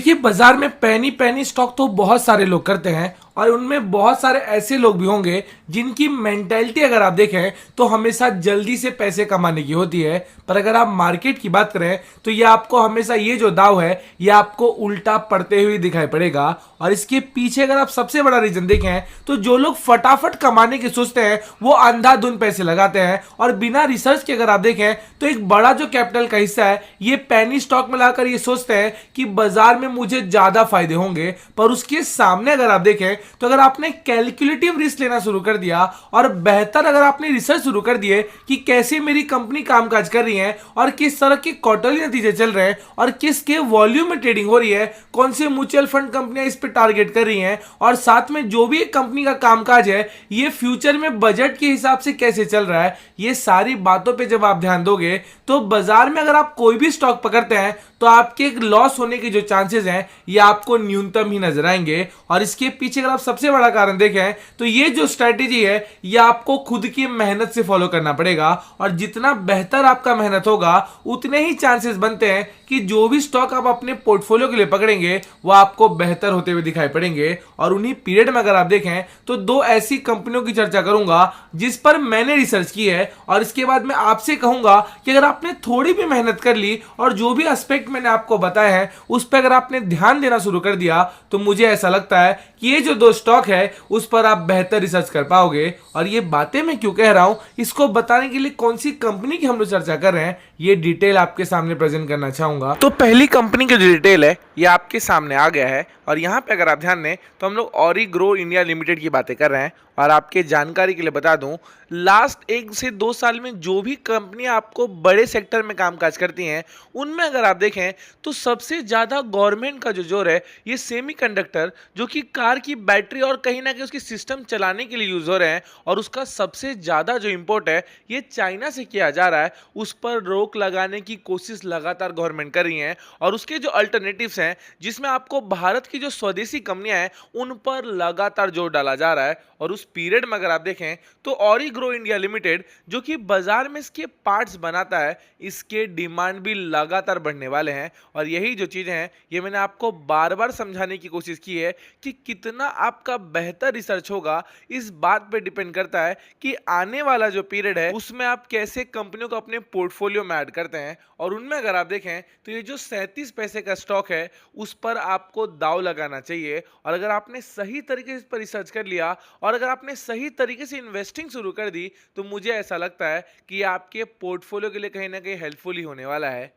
देखिए, बाजार में पैनी पैनी स्टॉक तो बहुत सारे लोग करते हैं और उनमें बहुत सारे ऐसे लोग भी होंगे जिनकी मेंटेलिटी अगर आप देखें तो हमेशा जल्दी से पैसे कमाने की होती है। पर अगर आप मार्केट की बात करें तो ये आपको हमेशा ये जो दाव है ये आपको उल्टा पड़ते हुए दिखाई पड़ेगा। और इसके पीछे अगर आप सबसे बड़ा रीजन देखें तो जो लोग फटाफट कमाने की सोचते हैं वो अंधाधुंध पैसे लगाते हैं और बिना रिसर्च के अगर आप देखें तो एक बड़ा जो कैपिटल का हिस्सा है ये पैनी स्टॉक में लाकर ये सोचते हैं कि बाजार में मुझे ज्यादा फायदे होंगे। पर उसके सामने अगर आप देखें तो अगर आपने कैलकुलेटिव रिस्क लेना शुरू कर दिया और बेहतर अगर आपने रिसर्च शुरू कर दिए कि कैसे मेरी कंपनी कामकाज कर रही है और किस तरह के क्वार्टरली नतीजे चल रहे हैं और किसके वॉल्यूम में ट्रेडिंग हो रही है, कौन से म्यूचुअल फंड कंपनियां इस पे टारगेट कर रही हैं और साथ में जो भी एक कंपनी का कामकाज है ये फ्यूचर में बजट के हिसाब से कैसे चल रहा है, ये सारी बातों पे जब आप ध्यान दोगे तो बाजार में अगर आप कोई भी स्टॉक पकड़ते हैं तो आपके लॉस होने के जो चांसेस हैं ये आपको न्यूनतम ही नजर आएंगे। और इसके पीछे अगर आप सबसे बड़ा कारण देखें तो ये जो स्ट्रेटेजी है ये आपको खुद की मेहनत से फॉलो करना पड़ेगा और जितना बेहतर आपका मेहनत होगा उतने ही चांसेस बनते हैं कि जो भी स्टॉक आप अपने पोर्टफोलियो के लिए पकड़ेंगे वो आपको बेहतर होते हुए दिखाई पड़ेंगे। और उन्हीं पीरियड में अगर आप देखें तो दो ऐसी कंपनियों की चर्चा करूंगा जिस पर मैंने रिसर्च की है और इसके बाद मैं आपसे कहूंगा कि अगर आपने थोड़ी भी मेहनत कर ली और जो भी एस्पेक्ट मैंने आपको बताया है उस पर अगर आपने ध्यान देना शुरू कर दिया तो मुझे ऐसा लगता है कि ये जो दो स्टॉक है उस पर आप बेहतर रिसर्च कर पाओगे। और ये बातें मैं क्यों कह रहा हूं, इसको बताने के लिए कौन सी कंपनी की हम लोग चर्चा कर रहे हैं ये डिटेल आपके सामने प्रेजेंट करना चाहूंगा। तो पहली कंपनी की जो डिटेल है ये आपके सामने आ गया है और यहाँ पे अगर आप ध्यान दें तो हम लोग ऑरिग्रो इंडिया लिमिटेड की बातें कर रहे हैं। और आपके जानकारी के लिए बता दूं, लास्ट 1 से 2 साल में जो भी कंपनियां आपको बड़े सेक्टर में कामकाज करती हैं उनमें अगर आप देखें तो सबसे ज़्यादा गवर्नमेंट का जो जोर है ये सेमीकंडक्टर जो कि कार की बैटरी और कहीं ना कहीं उसकी सिस्टम चलाने के लिए यूज़ हो रहे हैं और उसका सबसे ज़्यादा जो इम्पोर्ट है ये चाइना से किया जा रहा है, उस पर रोक लगाने की कोशिश लगातार गवर्नमेंट कर रही है। और उसके जो अल्टरनेटिव्स हैं जिसमें आपको भारत की जो स्वदेशी कंपनियां हैं उन पर लगातार जोर डाला जा रहा है। और उस पीरियड में अगर आप देखें तो ऑरिग्रो इंडिया लिमिटेड जो कि बाजार में इसके पार्ट्स बनाता है इसके डिमांड भी लगातार बढ़ने वाले हैं। और यही जो चीज़ें हैं ये मैंने आपको बार बार समझाने की कोशिश की है कि कितना आपका बेहतर रिसर्च होगा इस बात पे डिपेंड करता है कि आने वाला जो पीरियड है उसमें आप कैसे कंपनियों को अपने पोर्टफोलियो में ऐड करते हैं। और उनमें अगर आप देखें तो ये जो 37 पैसे का स्टॉक है उस पर आपको दाव लगाना चाहिए। और अगर आपने सही तरीके से इस पर रिसर्च कर लिया और अगर आपने सही तरीके से इन्वेस्टिंग शुरू कर दी तो मुझे ऐसा लगता है कि आपके पोर्टफोलियो के लिए कहीं ना कहीं हेल्पफुल ही होने वाला है।